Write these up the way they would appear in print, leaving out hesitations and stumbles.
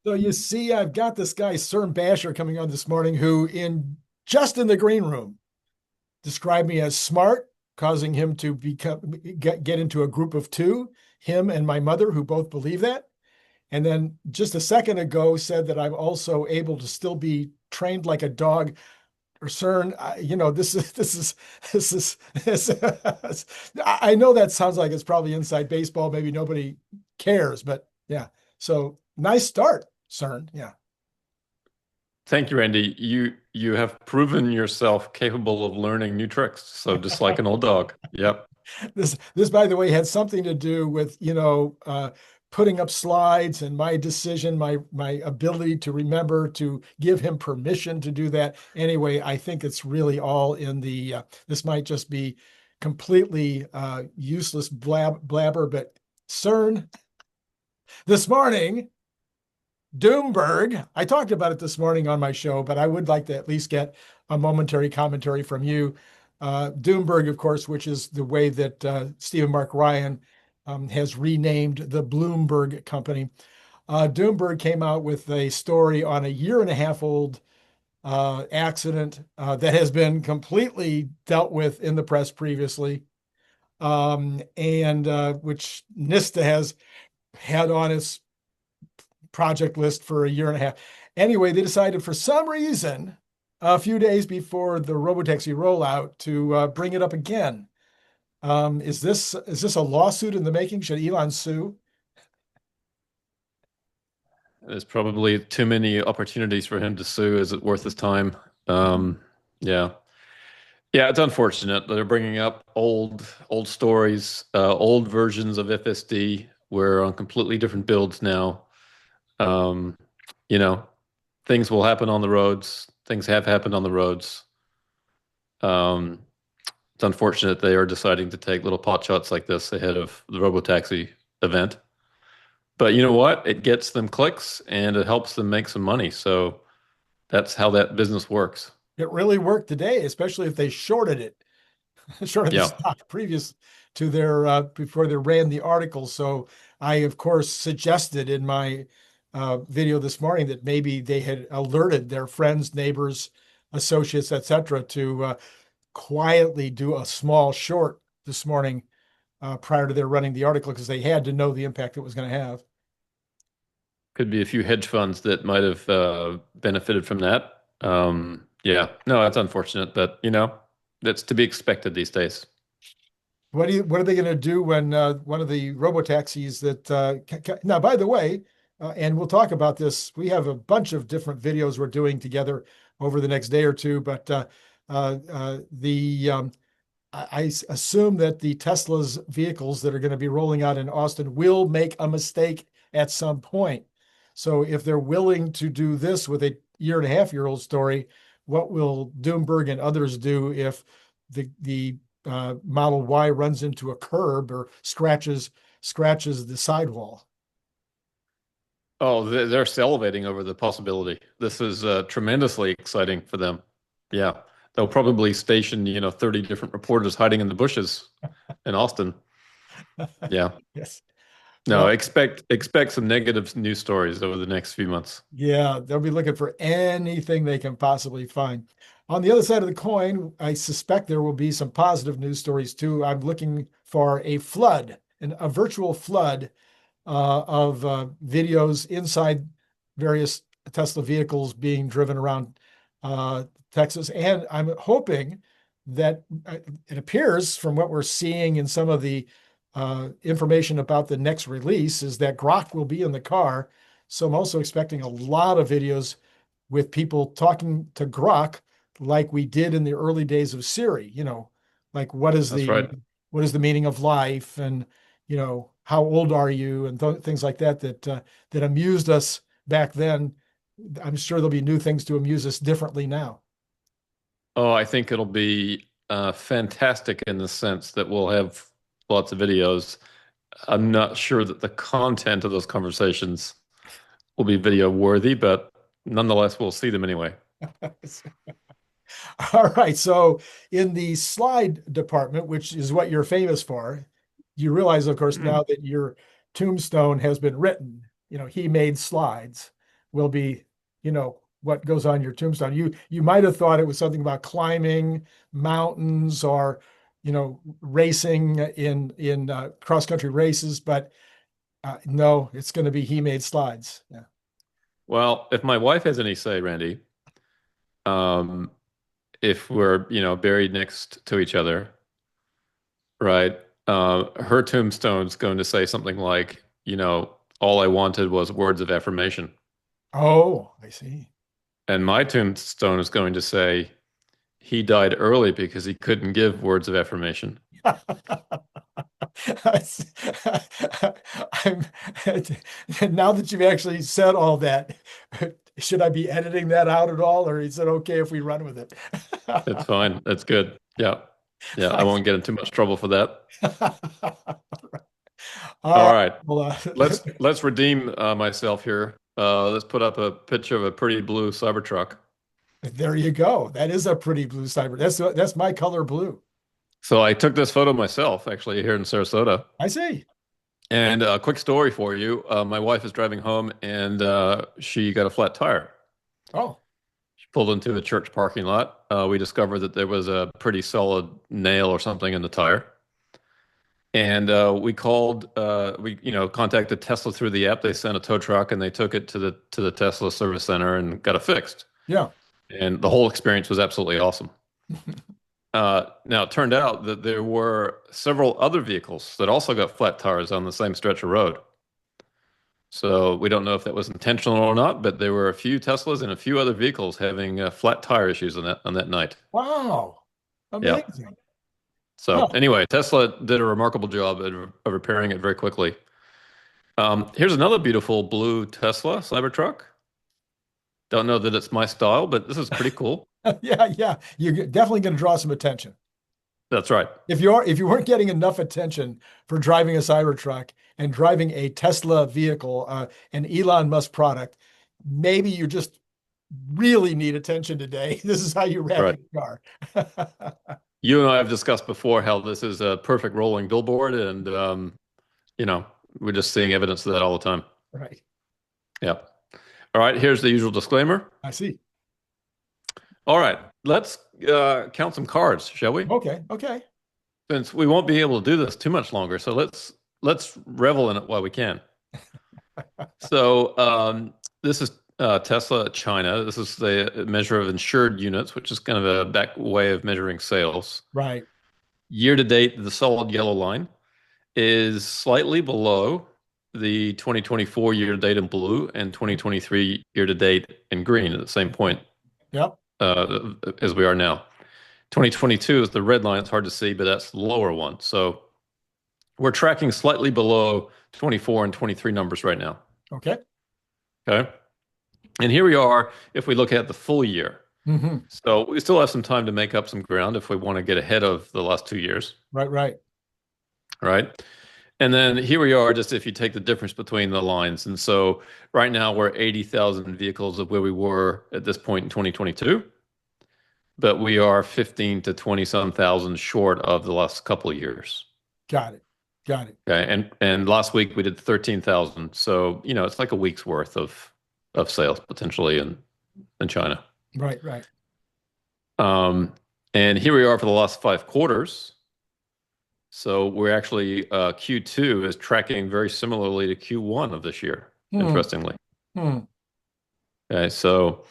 So you see, I've got this guy, Cern Basher, coming on this morning, who just in the green room described me as smart, causing him to get into a group of two, him and my mother, who both believe that. And then just a second ago said that I'm also able to still be trained like a dog. Or CERN, this is I know that sounds like it's probably inside baseball. Maybe nobody cares, but yeah. So nice start, CERN. Yeah. Thank you, Randy. You have proven yourself capable of learning new tricks. So just like an old dog. Yep. This, by the way, had something to do with, putting up slides and my decision, my ability to remember to give him permission to do that. Anyway, I think it's really all in the, this might just be completely useless blabber, but CERN this morning, Doomberg, I talked about it this morning on my show, but I would like to at least get a momentary commentary from you. Doomberg, of course, which is the way that Stephen Mark Ryan has renamed the Bloomberg company. Doomberg came out with a story on a year and a half old accident that has been completely dealt with in the press previously, and which NISTA has had on its project list for a year and a half. Anyway, they decided for some reason, a few days before the RoboTaxi rollout, to bring it up again. Is this a lawsuit in the making? Should Elon sue? There's probably too many opportunities for him to sue. Is it worth his time? Um, yeah. Yeah, it's unfortunate. They're bringing up old stories, old versions of FSD. We're on completely different builds now. Um, you know, things will happen on the roads. Things have happened on the roads. Um, it's unfortunate they are deciding to take little pot shots like this ahead of the RoboTaxi event. But you know what? It gets them clicks and it helps them make some money. So that's how that business works. It really worked today, especially if they shorted it, shorted the Yeah. stock previous to their before they ran the article. So I, of course, suggested in my video this morning that maybe they had alerted their friends, neighbors, associates, etc., to quietly do a small short this morning prior to their running the article because they had to know the impact it was going to have. Could be a few hedge funds that might have benefited from that. Yeah, no, that's unfortunate, but that's to be expected these days. What are they going to do when one of the robo taxis that now, by the way, and we'll talk about this. We have a bunch of different videos we're doing together over the next day or two, but the I assume that the Tesla's vehicles that are going to be rolling out in Austin will make a mistake at some point. So if they're willing to do this with a year and a half year old story, what will Doomberg and others do if the Model Y runs into a curb or scratches the sidewall? Oh, they're salivating over the possibility. This is tremendously exciting for them. Yeah, they'll probably station, 30 different reporters hiding in the bushes in Austin. Yeah. Yes. No, Well, expect some negative news stories over the next few months. yeah, they'll be looking for anything they can possibly find. On the other side of the coin, I suspect there will be some positive news stories too. I'm looking for a flood, a virtual flood of videos inside various Tesla vehicles being driven around Texas. And I'm hoping that it appears from what we're seeing in some of the information about the next release is that Grok will be in the car. So I'm also expecting a lot of videos with people talking to Grok like we did in the early days of Siri, like That's right. what is the meaning of life, and how old are you, and things like that that amused us back then. I'm sure there'll be new things to amuse us differently now. Oh, I think it'll be fantastic in the sense that we'll have lots of videos. I'm not sure that the content of those conversations will be video worthy, but nonetheless, we'll see them anyway. All right. So in the slide department, which is what you're famous for, you realize, of course, now that your tombstone has been written, he made slides. will be, what goes on your tombstone. You might have thought it was something about climbing mountains or, racing in cross country races, but no, it's going to be he made slides. Yeah. Well, if my wife has any say, Randy, um, if we're, buried next to each other, right? Her tombstone's going to say something like, all I wanted was words of affirmation. Oh, I see. And my tombstone is going to say, he died early because he couldn't give words of affirmation. I'm, now that you've actually said all that, should I be editing that out at all, or is it okay if we run with it? It's fine. That's good. Yeah. Yeah. I I- won't get in too much trouble for that. All All right. right. Well, Let's redeem myself here. Let's put up a picture of a pretty blue Cybertruck. there you go. That is a pretty blue cyber. That's my color blue. So I took this photo myself, actually, here in Sarasota. I see. And a quick story for you. My wife is driving home and she got a flat tire. Oh, She pulled into a church parking lot. We discovered that there was a pretty solid nail or something in the tire. And we called, contacted Tesla through the app. They sent a tow truck and they took it to the Tesla service center and got it fixed. yeah. And the whole experience was absolutely awesome. Now, it turned out that there were several other vehicles that also got flat tires on the same stretch of road. So we don't know if that was intentional or not, but there were a few Teslas and a few other vehicles having flat tire issues on that night. Wow. Yeah. Amazing. So Huh. anyway, Tesla did a remarkable job of repairing it very quickly. Here's another beautiful blue Tesla Cybertruck. Don't know that it's my style, but this is pretty cool. Yeah, yeah. You're definitely going to draw some attention. That's right. If you weren't getting enough attention for driving a Cybertruck and driving a Tesla vehicle, an Elon Musk product, maybe you just really need attention today. This is how you wrap Right. your car. You and I have discussed before how this is a perfect rolling billboard, and you know, we're just seeing evidence of that all the time. Right. Yeah. All right, here's the usual disclaimer. I see. All right, let's count some cards, shall we? Okay. Okay. Since we won't be able to do this too much longer, so let's revel in it while we can. So this is Tesla China. This is the measure of insured units, which is kind of a back way of measuring sales. Right. Year to date, the solid yellow line is slightly below the 2024 year to date in blue and 2023 year to date in green at the same point Yep. as we are now. 2022 is the red line. It's hard to see, but that's the lower one. So we're tracking slightly below 24 and 23 numbers right now. Okay. Okay. And here we are if we look at the full year. Hmm. So we still have some time to make up some ground if we want to get ahead of the last 2 years. Right. Right. Right. And then here we are, just if you take the difference between the lines. And so right now we're 80,000 vehicles of where we were at this point in 2022, but we are 15 to 20 some thousand short of the last couple of years. Got it. Got it. Okay. And last week we did 13,000. So, you know, it's like a week's worth of sales potentially in China. Right. Right. And here we are for the last 5 quarters. So we're actually Q2 is tracking very similarly to Q1 of this year, interestingly. Hmm. Okay, so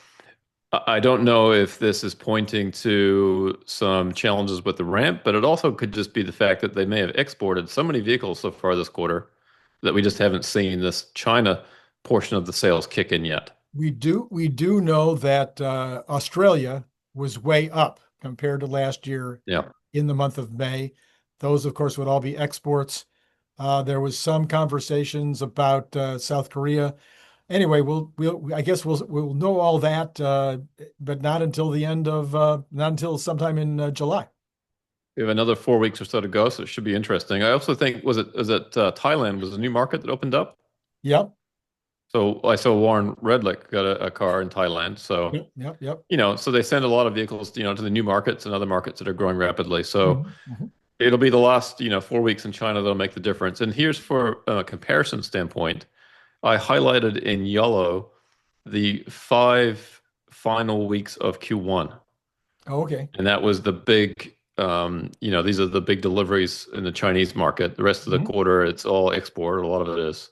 I don't know if this is pointing to some challenges with the ramp, but it also could just be the fact that they may have exported so many vehicles so far this quarter that we just haven't seen this China portion of the sales kick in yet. We do know that Australia was way up compared to last year Yeah. in the month of May. Those, of course, would all be exports. There was some conversations about South Korea. Anyway, I guess we'll know all that, but not until not until sometime in July. We have another 4 weeks or so to go, so it should be interesting. I also think is it Thailand was a new market that opened up? Yep. So I saw Warren Redlick got a car in Thailand. So, Yep. Yep. Yep. you know, so they send a lot of vehicles, you know, to the new markets and other markets that are growing rapidly. So Mhm, mhm. it'll be the last, 4 weeks in China that'll make the difference. And here's for a comparison standpoint, I highlighted in yellow the 5 final weeks of Q1. Oh, okay. And that was the big, these are the big deliveries in the Chinese market. The rest of the Mhm. quarter, it's all export. A lot of it is.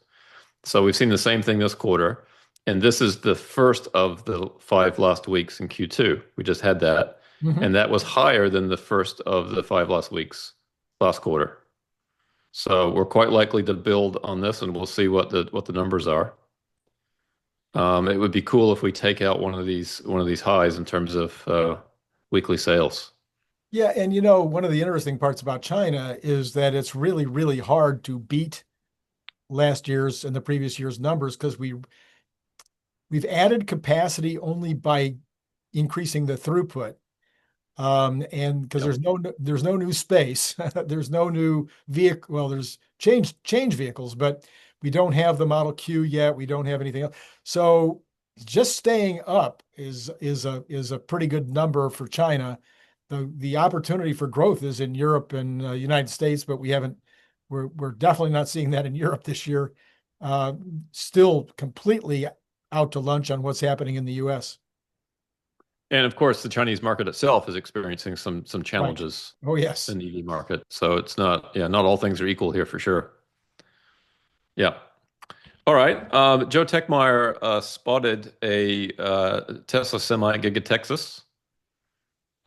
So we've seen the same thing this quarter. And this is the first of the 5 last weeks in Q2. We just had that. Mhm. And that was higher than the first of the 5 last weeks last quarter. So we're quite likely to build on this, and we'll see what the numbers are. It would be cool if we take out one of these highs in terms of weekly sales. Yeah, and one of the interesting parts about China is that it's really, really hard to beat last year's and the previous year's numbers because we've added capacity only by increasing the throughput. And because Yep. there's no new space, there's no new vehicle. Well, there's change vehicles, but we don't have the Model Q yet. We don't have anything else. So just staying up is a pretty good number for China. The opportunity for growth is in Europe and United States, but we're definitely not seeing that in Europe this year. Uh, Still completely out to lunch on what's happening in the U.S. And of course, the Chinese market itself is experiencing some Right. challenges Oh, yes. in the EV market. So it's not, yeah, not all things are equal here for sure. Yeah. All right. Joe Techmeyer spotted a Tesla Semi Giga Texas.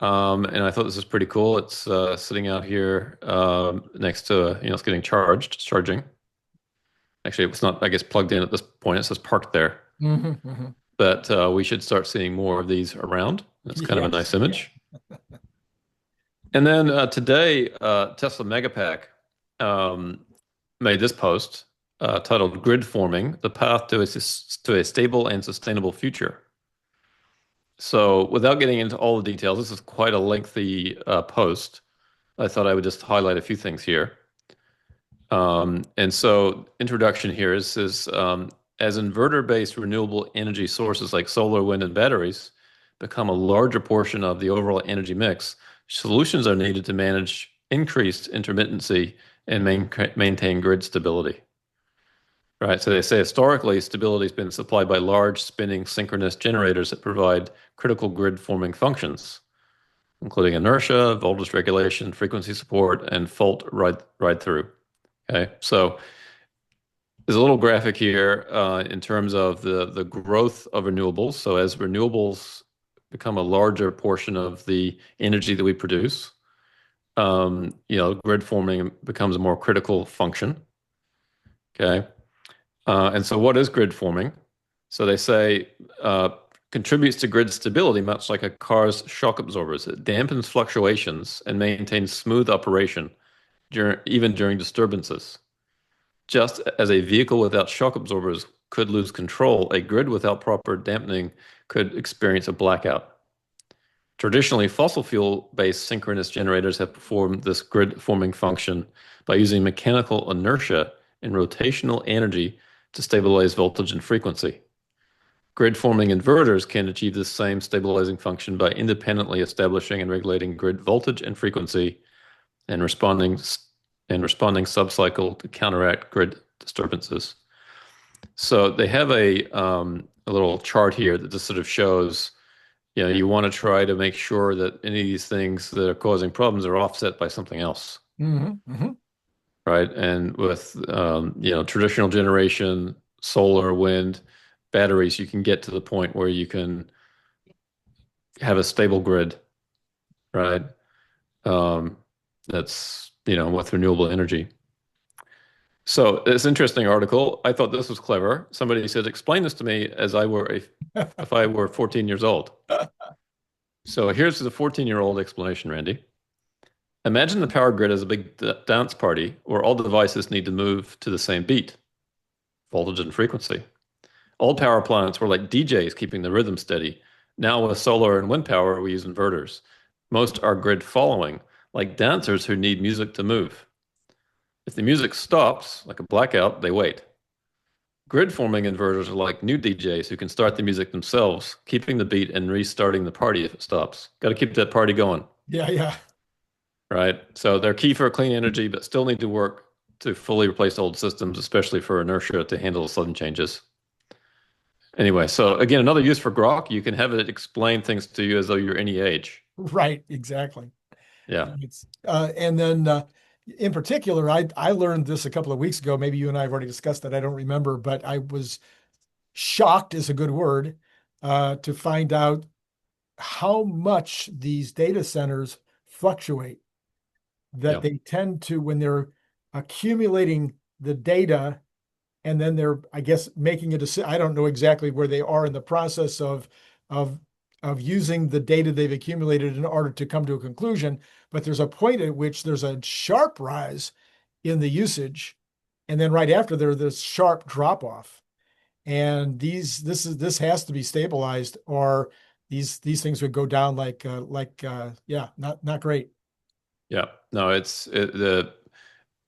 And I thought this was pretty cool. It's sitting out here next to, it's getting charged, it's charging. Actually, it's not, I guess, plugged in at this point. It says parked there. Hmm. Hmm. But we should start seeing more of these around. That's kind of a Yes. nice image. And then today, Tesla Megapack um, made this post titled "Grid Forming: The Path to a Stable and Sustainable Future." So, without getting into all the details, this is quite a lengthy post. I thought I would just highlight a few things here. And so, introduction here is as inverter-based renewable energy sources like solar, wind, and batteries become a larger portion of the overall energy mix, solutions are needed to manage increased intermittency and maintain grid stability. Right. So they say historically, stability has been supplied by large spinning synchronous generators that provide critical grid forming functions, including inertia, voltage regulation, frequency support, and fault ride through. Okay. So there's a little graphic here in terms of the growth of renewables. So as renewables become a larger portion of the energy that we produce, grid forming becomes a more critical function. Okay. And so what is grid forming? So they say contributes to grid stability, much like a car's shock absorbers. It dampens fluctuations and maintains smooth operation even during disturbances. Just as a vehicle without shock absorbers could lose control, a grid without proper dampening could experience a blackout. Traditionally, fossil fuel-based synchronous generators have performed this grid forming function by using mechanical inertia and rotational energy to stabilize voltage and frequency. Grid forming inverters can achieve this same stabilizing function by independently establishing and regulating grid voltage and frequency and responding sub-cycle to counteract grid disturbances. So they have a little chart here that just sort of shows, you want to try to make sure that any of these things that are causing problems are offset by something else, Hmm. Hmm. right? And with traditional generation, solar, wind, batteries, you can get to the point where you can have a stable grid, right? Um, that's with renewable energy. So this interesting article. I thought this was clever. Somebody said, "Explain this to me as if I were 14 years old." So here's the 14-year-old explanation, Randy. Imagine the power grid as a big dance party where all devices need to move to the same beat, voltage and frequency. Old power plants were like DJs keeping the rhythm steady. Now with solar and wind power, we use inverters. Most are grid following, like dancers who need music to move. If the music stops, like a blackout, they wait. Grid forming inverters are like new DJs who can start the music themselves, keeping the beat and restarting the party if it stops. Got to keep that party going, Yeah, yeah. right? So they're key for clean energy, but still need to work to fully replace old systems, especially for inertia to handle sudden changes. Anyway, so again, another use for Grok, you can have it explain things to you as though you're any age. Right, exactly. Yeah. And then in particular, I learned this a couple of weeks ago. Maybe you and I have already discussed it. I don't remember, but I was shocked is a good word to find out how much these data centers fluctuate. That Yeah. they tend to, when they're accumulating the data and then they're, I guess, making a decision. I don't know exactly where they are in the process of of using the data they've accumulated in order to come to a conclusion. But there's a point at which there's a sharp rise in the usage, and then right after there's this sharp drop off. And this has to be stabilized, or these things would go down yeah, not great. Yeah. No,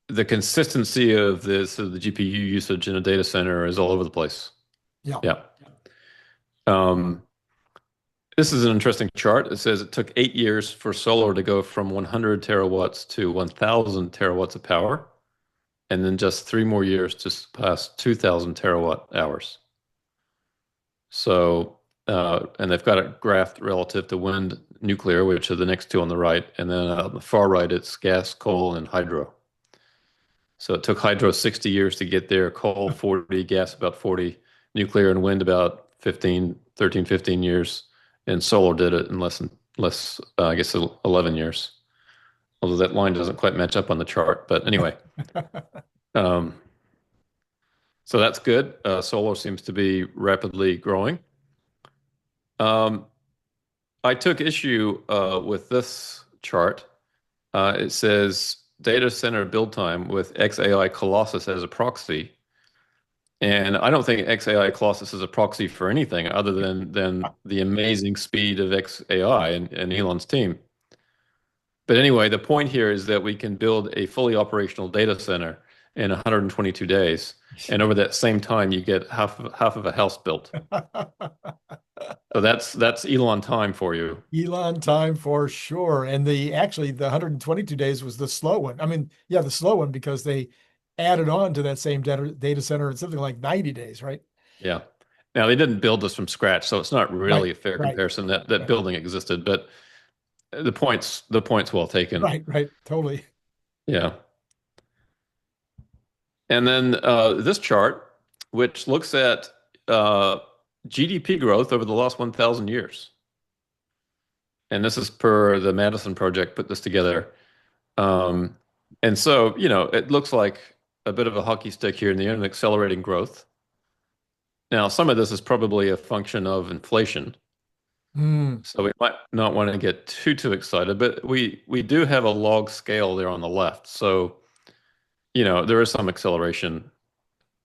the consistency of the GPU usage in a data center is all over the place. Yeah. Yeah. Um, this is an interesting chart. It says it took 8 years for solar to go from 100 terawatts to 1,000 terawatts of power, and then just 3 more years to surpass 2,000 terawatt hours. So, and they've got it graphed relative to wind, nuclear, which are the next two on the right, and then on the far right, it's gas, coal, and hydro. So it took hydro 60 years to get there, coal 40, gas about 40, nuclear and wind about 15 years, and solar did it in less, I guess, 11 years. Although that line doesn't quite match up on the chart. But anyway, um, so that's good. Solar seems to be rapidly growing. Um, I took issue with this chart. It says data center build time with xAI Colossus as a proxy. And I don't think xAI Colossus is a proxy for anything other than the amazing speed of xAI and Elon's team. But anyway, the point here is that we can build a fully operational data center in 122 days, and over that same time, you get half of a house built. So that's Elon time for you. Elon time for sure. And the 122 days was the slow one. I mean, yeah, the slow one because they added on to that same data center in something like 90 days, right? Yeah. Now they didn't build this from scratch, so it's not Right, really a fair right, comparison. That right, building existed, but the point's well taken. right, totally. Yeah. And then this chart, which looks at GDP growth over the last 1,000 years. And this is per the Madison Project put this together. Um, and so, it looks like a bit of a hockey stick here in the end, accelerating growth. Now, some of this is probably a function of inflation. Mm. So we might not want to get too excited, but we do have a log scale there on the left. So, there is some acceleration.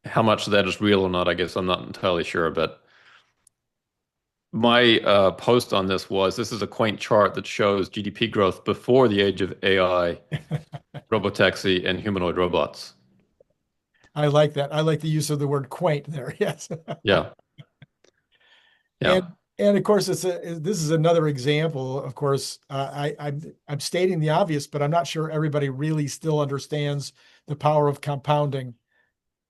How much of that is real or not, I guess I'm not entirely sure. But my post on this is a quaint chart that shows GDP growth before the age of AI, RoboTaxi, and humanoid robots. I like that. I like the use of the word quaint there. Yes. Yeah, yeah, And of course, this is another example. Of course, I'm stating the obvious, but I'm not sure everybody really still understands the power of compounding.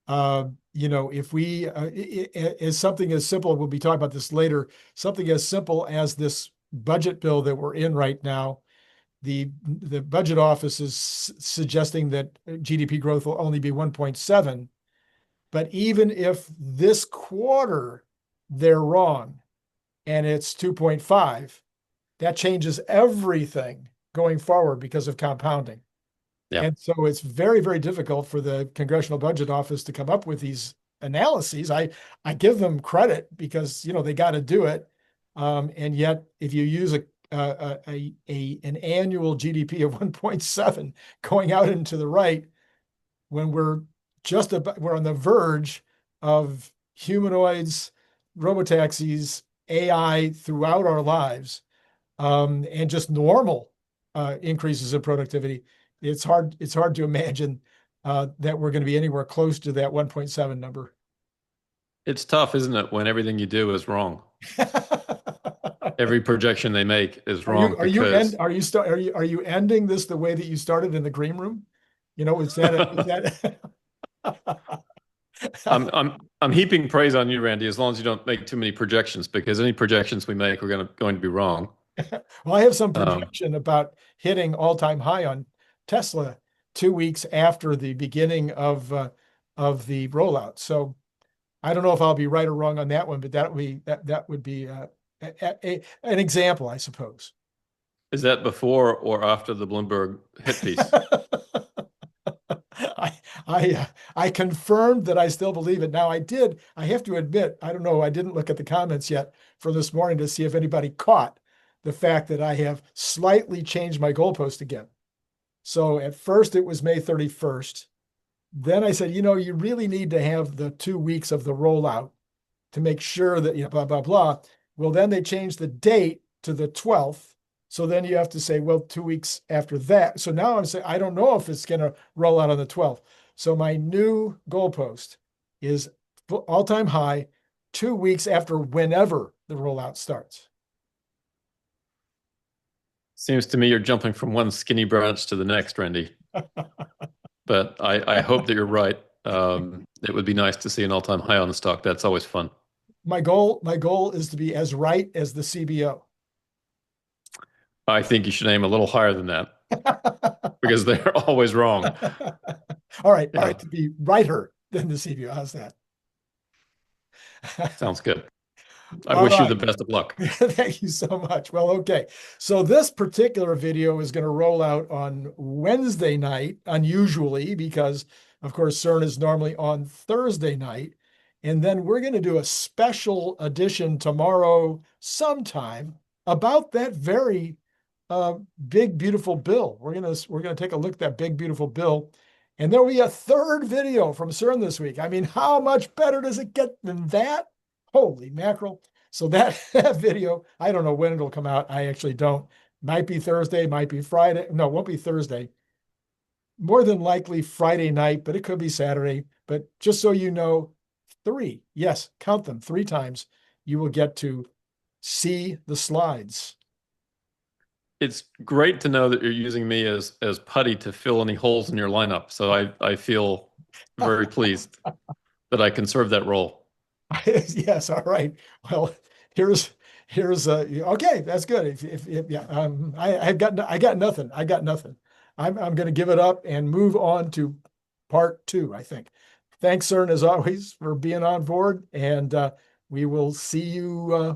If we as something as simple, we'll be talking about this later, something as simple as this budget bill that we're in right now, the budget office is suggesting that GDP growth will only be 1.7. But even if this quarter they're wrong and it's 2.5, that changes everything going forward because of compounding. yeah. And so it's very, very difficult for the Congressional Budget Office to come up with these analyses. I give them credit because they got to do it, and yet if you use an annual GDP of 1.7 going out into the right, when we're on the verge of humanoids, robotaxis, AI throughout our lives, and just normal increases in productivity, it's hard to imagine that we're going to be anywhere close to that 1.7 number. It's tough, isn't it, when everything you do is wrong? Every projection they make is wrong because Are you ending this the way that you started in the green room? Is that I'm heaping praise on you, Randy, as long as you don't make too many projections, because any projections we make are going to be wrong. Well, I have some Um, projection about hitting all-time high on Tesla 2 weeks after the beginning of the rollout. So I don't know if I'll be right or wrong on that one, but that would be an example, I suppose. is that before or after the Bloomberg hit piece? I I confirmed that I still believe it. Now I have to admit, I don't know, I didn't look at the comments yet from this morning to see if anybody caught the fact that I have slightly changed my goalpost again. So at first it was May 31st. Then I said, you really need to have the 2 weeks of the rollout to make sure that, blah, blah, blah. Well, then they changed the date to the 12th. So then you have to say, well, 2 weeks after that. So now I'm saying, I don't know if it's going to roll out on the 12th. So my new goalpost is all-time high 2 weeks after whenever the rollout starts. Seems to me you're jumping from one skinny branch to the next, Randy. But I hope that you're right. It would be nice to see an all-time high on the stock. That's always fun. My goal is to be as right as the CBO. I think you should aim a little higher than that because they're always wrong. All right, Yeah, to be righter than the CBO. How's that? sounds good. I All wish you right. the best of luck. Thank you so much. Well, okay. So this particular video is going to roll out on Wednesday night, unusually, because of course CERN is normally on Thursday night. And then we're going to do a special edition tomorrow sometime about that very big, beautiful bill. We're gonna take a look at that big, beautiful bill. And there'll be a third video from CERN this week. I mean, how much better does it get than that? Holy mackerel. So that video, I don't know when it'll come out. I actually don't. Might be Thursday, might be Friday. No, it won't be Thursday. More than likely Friday night, but it could be Saturday. But just so you know, three, yes, count them 3 times, you will get to see the slides. It's great to know that you're using me as putty to fill any holes in your lineup. So I feel very pleased that I can serve that role. Yes, all right. Well, here's okay, that's good. If yeah, I got nothing. I got nothing. I'm going to give it up and move on to part 2, I think. Thanks, CERN, as always, for being on board, and we will see you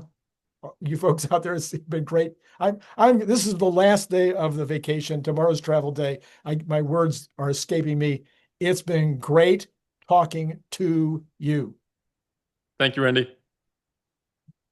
folks out there. It's been great. This is the last day of the vacation. Tomorrow's travel day. My words are escaping me. It's been great talking to you. Thank you, Randy.